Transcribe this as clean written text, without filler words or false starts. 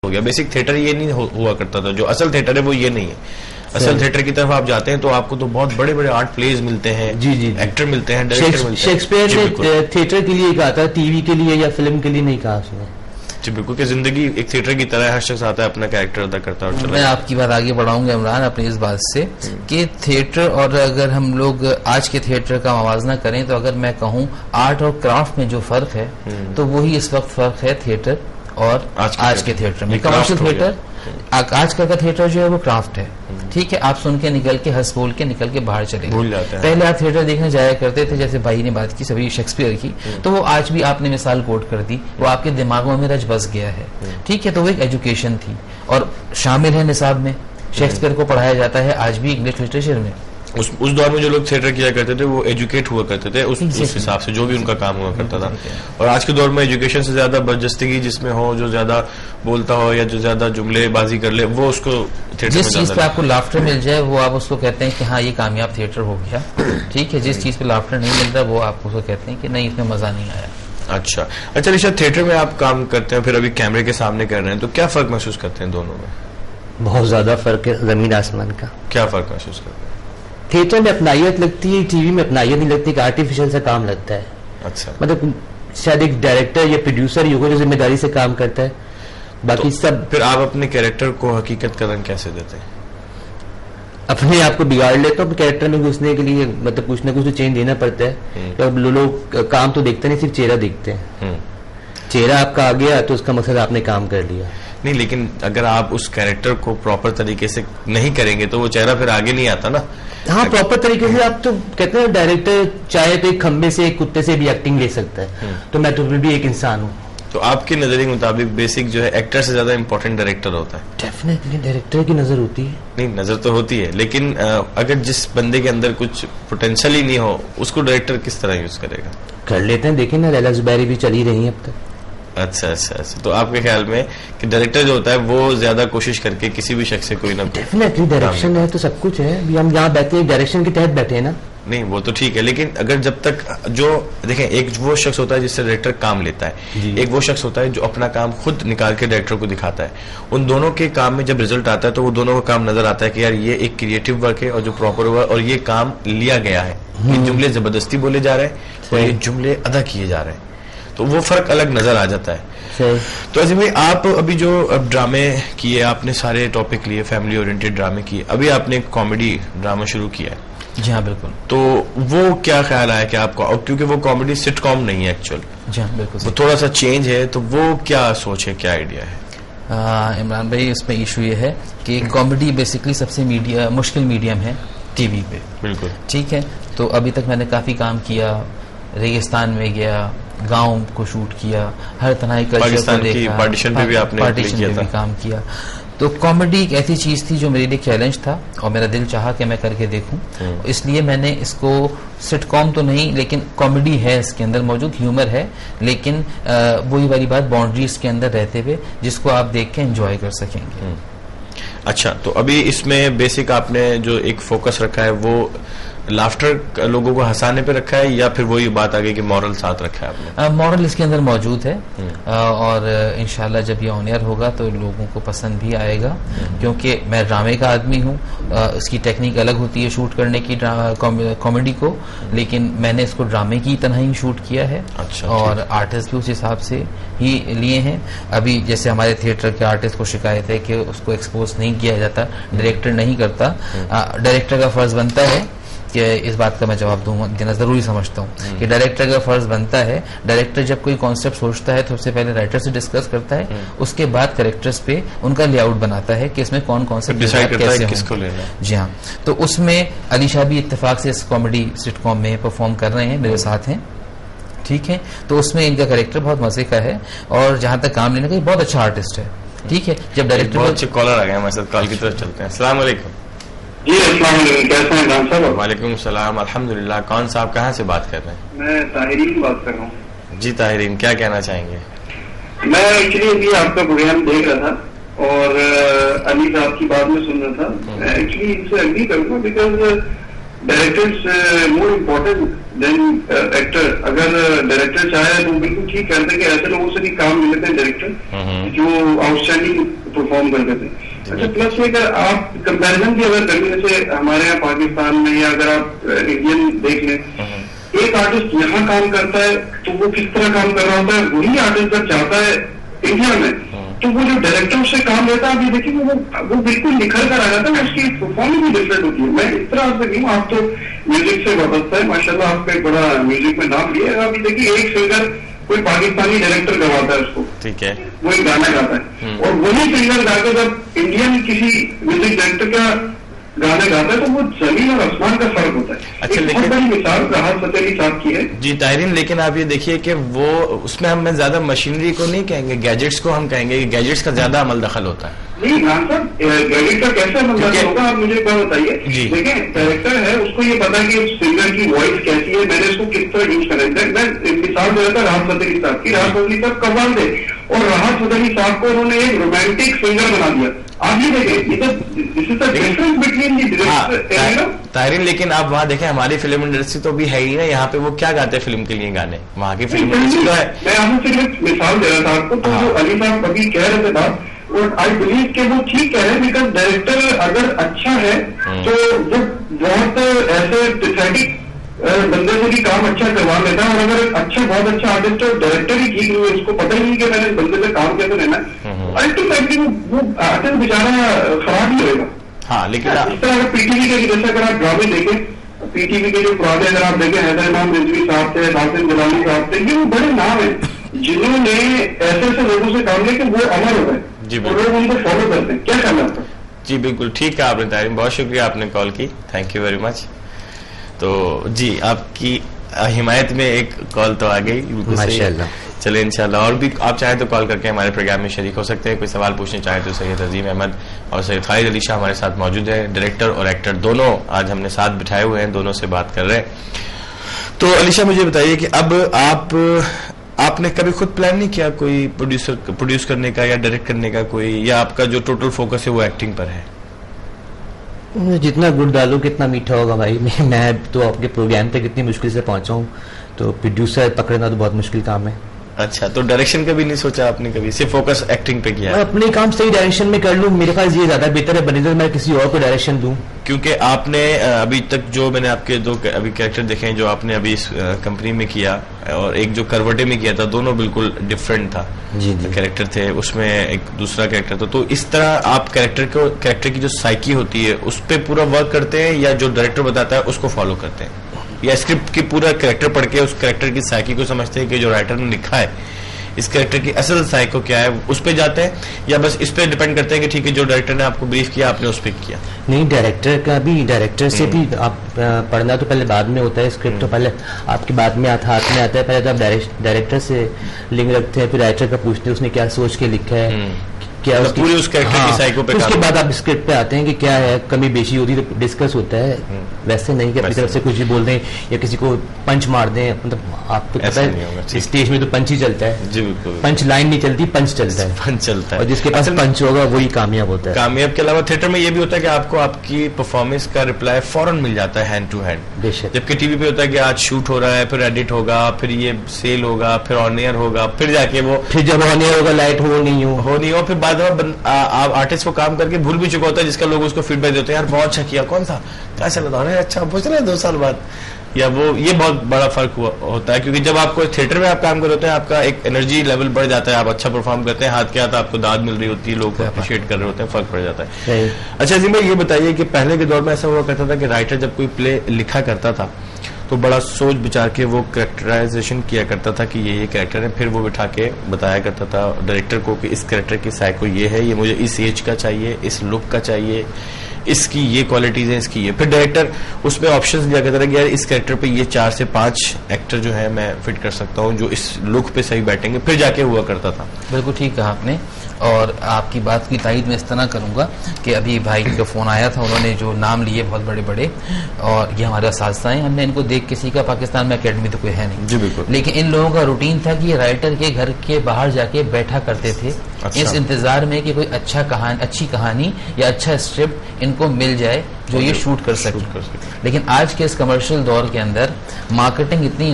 हो गया। Basic theatre ये नहीं हुआ करता था, जो असल थिएटर है वो ये नहीं है। असल थिएटर की तरफ आप जाते हैं तो आपको तो बहुत बड़े बड़े आर्ट प्लेज मिलते हैं, जी, एक्टर मिलते हैं, डायरेक्टर मिलते हैं। शेक्सपियर ने थिएटर के लिए कहा था, टीवी के लिए या फिल्म के लिए नहीं कहा उसने। जी बिल्कुल, कि जिंदगी एक थिएटर की तरह, हर शख्स आता है अपना कैरेक्टर अदा करता है और चला। मैं आपकी बात आगे बढ़ाऊंगा इमरान अपनी इस बात से कि थिएटर, और अगर हम लोग आज के थिएटर का मवाजना करें तो अगर मैं कहूं आर्ट और क्राफ्ट में जो फर्क है तो वही इस वक्त फर्क है थिएटर और आज के थिएटर में। कमर्शियल थिएटर, आजकल का थिएटर जो है वो क्राफ्ट है, ठीक है, आप सुन के निकल के हंस बोल के निकल के बाहर चले भूल जाते हैं। पहले आप थिएटर देखने जाया करते थे, जैसे भाई ने बात की सभी शेक्सपियर की, तो वो आज भी आपने मिसाल कोट कर दी, वो आपके दिमागों में रच बस गया है, ठीक है। तो वो एक एजुकेशन थी और शामिल है निसाब में, शेक्सपियर को पढ़ाया जाता है आज भी इंग्लिश लिटरेचर में। उस दौर में जो लोग थिएटर किया करते थे वो एजुकेट हुआ करते थे उस हिसाब से, जो भी उनका काम हुआ करता था। और आज के दौर में एजुकेशन से ज्यादा बदजस्ती जिसमें हो, जो ज्यादा बोलता हो या जो ज्यादा जुमलेबाजी कर ले, वो उसको थिएटर में, जिस चीज पे आपको लाफ्टर मिल जाए वो आप उसको कहते हैं कि हाँ ये कामयाब थिएटर हो गया, ठीक है। जिस चीज पे लाफ्टर नहीं मिल रहा वो आप उसको कहते हैं कि नहीं इसमें मजा नहीं आया। अच्छा ऋषभ, थिएटर में आप काम करते हैं, फिर अभी कैमरे के सामने कर रहे हैं, तो क्या फर्क महसूस करते हैं दोनों में? बहुत ज्यादा फर्क है, जमीन आसमान का। क्या फर्क महसूस करते हैं? थिएटर में अपनाइयत लगती है, टीवी में अपनाइयत नहीं लगती, कि आर्टिफिशियल सा काम लगता है। अच्छा, मतलब शायद एक डायरेक्टर या प्रोड्यूसर ही होगा जो जिम्मेदारी से काम करता है, बाकी तो सब। फिर आप अपने कैरेक्टर को हकीकत का रंग कैसे देते हैं? अपने आप को बिगाड़ लेते हो कैरेक्टर में घुसने के लिए, मतलब कुछ ना कुछ तो चेंज देना पड़ता है। तो अब लोग काम तो देखते नहीं, सिर्फ चेहरा देखते हैं। चेहरा आपका आ गया तो उसका मकसद आपने काम कर लिया। नहीं, लेकिन अगर आप उस कैरेक्टर को प्रॉपर तरीके से नहीं करेंगे तो वो चेहरा फिर आगे नहीं आता ना। हाँ, प्रॉपर तरीके से आप तो कहते हैं डायरेक्टर चाहे तो एक खंबे से, एक कुत्ते से भी एक्टिंग ले सकता है, तो मैं तो फिर भी एक इंसान हूँ। तो आपके नजरिए के मुताबिक बेसिक जो है एक्टर से ज्यादा इंपॉर्टेंट डायरेक्टर होता है? डेफिनेटली डायरेक्टर की नजर होती है। नहीं, नजर तो होती है, लेकिन अगर जिस बंदे के अंदर कुछ पोटेंशियल ही नहीं हो उसको डायरेक्टर किस तरह यूज करेगा? कर लेते हैं, देखिए ना लैला जुबैरी भी चली रही है अब तक। अच्छा, तो आपके ख्याल में कि डायरेक्टर जो होता है वो ज्यादा कोशिश करके किसी भी शख्स से कोई ना, डेफिनेटली डायरेक्शन है तो सब कुछ है। अभी हम यहाँ बैठे हैं डायरेक्शन के तहत बैठे हैं ना। नहीं, वो तो ठीक है, लेकिन अगर जब तक जो देखें, एक वो शख्स होता है जिससे डायरेक्टर काम लेता है, एक वो शख्स होता है जो अपना काम खुद निकाल के डायरेक्टर को दिखाता है। उन दोनों के काम में जब रिजल्ट आता है तो वो दोनों का काम नजर आता है कि यार ये एक क्रिएटिव वर्क है और जो प्रॉपर हुआ और ये काम लिया गया है, ये जुमले जबरदस्ती बोले जा रहे हैं और ये जुमले अदा किए जा रहे हैं, तो वो फर्क अलग नजर आ जाता है। तो अजीम भाई, आप अभी जो ड्रामे किए, आपने सारे टॉपिक लिए, फैमिली ओरिएंटेड ड्रामे किए, अभी आपने कॉमेडी ड्रामा शुरू किया है। जी हाँ, बिल्कुल। तो वो क्या ख्याल आया कि आपको, क्योंकि वो कॉमेडी सिटकॉम नहीं है एक्चुअल, जी हाँ बिल्कुल, वो थोड़ा सा चेंज है, तो वो क्या सोच है, क्या आइडिया है? इमरान भाई, इसमें इशू ये है कि कॉमेडी बेसिकली सबसे मुश्किल मीडियम है टीवी पे। बिल्कुल ठीक है। तो अभी तक मैंने काफी काम किया, रेगिस्तान में गया, गांव को शूट किया, हर तरह के कल्चर को देखा, पार्टीशन पे भी आपने काम किया। तो कॉमेडी एक ऐसी चीज थी जो मेरे लिए चैलेंज था और मेरा दिल चाहा कि मैं करके देखूं, इसलिए मैंने इसको सिटकॉम तो नहीं, लेकिन कॉमेडी है इसके अंदर मौजूद, ह्यूमर है, लेकिन वही वाली बात बाउंड्रीज के अंदर रहते हुए जिसको आप देख के एंजॉय कर सकेंगे। अच्छा, तो अभी इसमें बेसिक आपने जो एक फोकस रखा है वो लाफ्टर लोगों को हंसाने पे रखा है या फिर वही बात आ गई कि मॉरल साथ रखा है आपने? मॉरल इसके अंदर मौजूद है और इंशाल्लाह जब ये ऑन एयर होगा तो लोगों को पसंद भी आएगा, क्योंकि मैं ड्रामे का आदमी हूँ। इसकी टेक्निक अलग होती है शूट करने की कॉमेडी को, लेकिन मैंने इसको ड्रामे की तरह ही शूट किया है। अच्छा, और आर्टिस्ट भी उस हिसाब से ही लिए हैं। अभी जैसे हमारे थिएटर के आर्टिस्ट को शिकायत है कि उसको एक्सपोज नहीं किया जाता, डायरेक्टर नहीं करता। डायरेक्टर का फर्ज बनता है कि इस बात का मैं जवाब देना जरूरी समझता हूँ कि डायरेक्टर का फर्ज बनता है, डायरेक्टर जब कोई कॉन्सेप्ट सोचता है तो सबसे पहले राइटर से डिस्कस करता है, उसके बाद कैरेक्टर्स पे उनका लेआउट बनाता है कि इसमें कौन कौन से कैसे किसको लेना है। जी हाँ, तो उसमें अली शाह भी इत्तेफाक से इस कॉमेडी सिटकॉम में परफॉर्म कर रहे हैं, मेरे साथ हैं। ठीक है, तो उसमें इनका कैरेक्टर बहुत मजे का है और जहां तक काम लेने का बहुत अच्छा आर्टिस्ट है। ठीक है, जब डायरेक्टर बहुत अच्छे कॉलर आ गए हमारे साथ, कॉल की तरफ चलते हैं। अस्सलाम वालेकुम। जी अस्सलाम वालेकुम, कैसे हैं खान साहब? वालेकुम सलाम, अल्हम्दुलिल्लाह। कौन साहब, कहाँ से बात कर रहे हैं? मैं ताहिरीन बात कर रहा हूँ। जी ताहिरीन, क्या कहना चाहेंगे? मैं एक्चुअली अभी आपका प्रोग्राम देख रहा था और अली साहब की बात में सुन रहा था। मैं एक्चुअली इनसे एग्री करूँगा, because directors more important then actor. अगर डायरेक्टर चाहे तो बिल्कुल ठीक कहते हैं कि ऐसे लोगों से भी काम मिलते हैं डायरेक्टर जो आउटस्टैंडिंग परफॉर्म कर देते हैं. अच्छा, प्लस अगर आप कंपैरिजन भी अगर करें, जैसे हमारे यहाँ पाकिस्तान में, या अगर आप इंडियन देख लें, एक आर्टिस्ट यहाँ काम करता है तो वो किस तरह काम कर रहा होता है, वही आर्टिस्ट जब जाता है इंडिया में तो वो जो डायरेक्टर से काम लेता है, अभी देखिए वो बिल्कुल निखर कर आ जाता है, उसकी परफॉर्मेंस भी डिफरेंट होती है. मैं इस तरह से नहीं हूँ, आप तो म्यूजिक से वाबस्ता है, माशाल्लाह आपका एक बड़ा म्यूजिक में नाम लिया है. अभी देखिए एक सिंगर कोई पाकिस्तानी डायरेक्टर गवाता है उसको, ठीक है, वो एक गाना गाता है, और वही सिंगर गाकर जब इंडियन किसी म्यूजिक डायरेक्टर का गाना गाता है तो वो जमीन और आसमान का फर्क होता है. अच्छा, लेकिन बहुत बड़ी मिसाल राहत फतेह अली साहब की है. जी ताहिरीन, लेकिन आप ये देखिए कि वो उसमें हम ज्यादा मशीनरी को नहीं कहेंगे, गैजेट्स को हम कहेंगे. गैजेट्स का ज्यादा अमल दखल होता है. नहीं खान साहब, गैजेट का कैसे अमल दखल होगा, आप मुझे क्या बताइए. देखिए, डायरेक्टर है, उसको ये पता है कि सिंगर की वॉइस कैसी है, मैंने उसको किस तरह यूज करना है. मैं मिसाल दे रहा था राहत फतेह अली साहब की. राहत फतेह अली साहब कव्वाल थे, और राहत फतेह अली साहब को उन्होंने एक रोमांटिक सिंगर बना दिया. आप ये देखें, this is the difference between the ताहिरीन. लेकिन आप वहाँ देखें, हमारी फिल्म इंडस्ट्री तो भी है ही ना, यहाँ पे वो क्या गाते हैं फिल्म के लिए गाने, वहाँ की फिल्म इंडस्ट्री तो है. मैं आपको सिर्फ एक मिसाल दे रहा था आपको, तो जो अली साहब अभी कह रहे थे बात, और आई बिलीव कि वो ठीक कह रहे हैं, बिकॉज डायरेक्टर अगर अच्छा है तो वो बहुत ऐसे पैथेटिक बंदे से भी काम अच्छा करवा लेता है. और अगर अच्छा बहुत अच्छा आर्टिस्ट है, डायरेक्टर ही ठीक नहीं है, उसको पता ही नहीं कि मैंने इस बंदे से काम कैसे लेना है, अल्टीमेटली वो आर्टिस्ट बेचारा खराब ही होगा. हाँ, लेकिन इस तरह अगर पीटीवी के जैसे अगर आप ड्रामे देखें, पीटीवी के जो पुराने अगर आप देखें, हैदर इमाम रिजवी साहब थे, हासिम जलाली साहब थे, ये वो बड़े नाम है जिन्होंने ऐसे ऐसे लोगों से काम लिया कि वो अमर हो गए. जी, लोग उनको फॉलो करते हैं. क्या करना आपको? जी बिल्कुल ठीक है आपने तारीफ, बहुत शुक्रिया आपने कॉल की, थैंक यू वेरी मच. तो जी आपकी हिमायत में एक कॉल तो आ गई, माशाल्लाह. चले इंशाल्लाह और भी आप चाहे तो कॉल करके हमारे प्रोग्राम में शरीक हो सकते हैं. कोई सवाल पूछने चाहे तो सैयद अजीम अहमद और सैयद खालिद अली शाह हमारे साथ मौजूद है. डायरेक्टर और एक्टर दोनों आज हमने साथ बिठाए हुए हैं, दोनों से बात कर रहे हैं. तो अली शाह मुझे बताइए कि अब आपने कभी खुद प्लान नहीं किया कोई प्रोड्यूस करने का या डायरेक्ट करने का कोई, या आपका जो टोटल फोकस है वो एक्टिंग पर है? जितना गुड़ डालो कितना मीठा होगा भाई. मैं तो आपके प्रोग्राम पे कितनी मुश्किल से पहुंचा हूँ, तो प्रोड्यूसर पकड़ना तो बहुत मुश्किल काम है. अच्छा, तो डायरेक्शन का भी नहीं सोचा आपने कभी, सिर्फ फोकस एक्टिंग पे किया? मैं अपने काम सही डायरेक्शन में कर लूँ, मेरे पास ये ज्यादा बेहतर है बने तो मैं किसी और को डायरेक्शन दूं. क्योंकि आपने अभी तक जो मैंने आपके दो अभी कैरेक्टर देखे हैं जो आपने अभी इस कंपनी में किया और एक जो करवटे में किया था, दोनों बिल्कुल डिफरेंट था. जी कैरेक्टर थे, उसमें एक दूसरा कैरेक्टर था. तो इस तरह आप कैरेक्टर की जो साइकी होती है उस पर पूरा वर्क करते हैं, या जो डायरेक्टर बताता है उसको फॉलो करते हैं, या स्क्रिप्ट की पूरा कैरेक्टर पढ़ के उस कैरेक्टर की साइकी को समझते हैं कि जो राइटर ने लिखा है इस कैरेक्टर की असल साइको क्या है, उस पे जाते हैं, या बस इस पे डिपेंड करते हैं कि ठीक है जो डायरेक्टर ने आपको ब्रीफ किया आपने उस पे किया? नहीं, डायरेक्टर से भी आप पढ़ना तो पहले बाद में होता है, स्क्रिप्ट तो पहले आपके बाद में हाथ में आता है. पहले तो आप डायरेक्टर से लिंक रखते हैं, फिर राइटर का पूछते हैं उसने क्या सोच के लिखा है, क्या मतलब पूरी उस कैरेक्टर की साइको पे. उसके बाद आप स्क्रिप्ट पे आते हैं कि क्या है, कमी बेशी होती है तो डिस्कस होता है. वैसे नहीं कि अपनी तरफ से कुछ भी बोल दें या किसी को पंच मार दें. मतलब आपको पता है स्टेज में तो पंच ही चलता है. जी बिल्कुल, पंच लाइन नहीं चलती, पंच चलता है. पंच चलता है, और जिसके पास पंच होगा वही कामयाब होता है. कामयाब के अलावा थिएटर में ये भी होता है कि आपको आपकी परफॉर्मेंस का रिप्लाई फौरन मिल जाता है हैंड टू हैंड. जबकि टीवी पे होता है कि आज शूट हो रहा है, फिर एडिट होगा, फिर ये सेल होगा, फिर ऑन एयर होगा, फिर जाके वो फिर जब ऑन एयर होगा लाइट हो नहीं हो, फिर बाद में आप आर्टिस्ट को काम करके भूल भी चुका होता है, जिसका लोग उसको फीडबैक देते हैं, यार बहुत अच्छा किया, कौन सा क्या चल रहा है, अच्छा पूछ रहे हैं 2 साल बाद, या वो ये बहुत बड़ा फर्क होता है. क्योंकि जब आपको थिएटर में आप काम कर रहे होते हैं आपका एक एनर्जी लेवल बढ़ जाता है, आप अच्छा परफॉर्म करते हैं, हाथ के हाथ आपको दाद मिल रही होती है, लोग अप्रिशिएट कर रहे होते हैं, फर्क पड़ जाता है. अच्छा जी, मैं ये बताइए कि पहले के दौर में ऐसा हुआ करता था कि राइटर जब कोई प्ले लिखा करता था तो बड़ा सोच विचार के वो कैरेक्टराइजेशन किया करता था कि ये कैरेक्टर है, फिर वो बिठा के बताया करता था डायरेक्टर को कि इस कैरेक्टर की साइको ये है, ये मुझे इस एज का चाहिए, इस लुक का चाहिए, इसकी ये क्वालिटीज हैं, इसकी ये. फिर डायरेक्टर उसमें ऑप्शंस दिया करता था कि यार इस कैरेक्टर पे ये 4 से 5 एक्टर जो है मैं फिट कर सकता हूँ जो इस लुक पे सही बैठेंगे, फिर जाके हुआ करता था. बिल्कुल ठीक कहा आपने. और आपकी बात की तायद मैं इस तरह करूंगा कि अभी भाई का फोन आया था, उन्होंने जो नाम लिए बहुत बड़े बड़े, और ये हमारे असातिज़ा हैं, हमने इनको देख के सीखा। पाकिस्तान में एकेडमी तो कोई है नहीं जी, बिल्कुल। लेकिन इन लोगों का रूटीन था कि राइटर के घर के बाहर जाके बैठा करते थे इस इंतजार में कि कोई अच्छी कहानी या अच्छा स्क्रिप्ट इनको मिल जाए जो ये शूट कर सके। लेकिन आज के इस कमर्शियल दौर के अंदर मार्केटिंग इतनी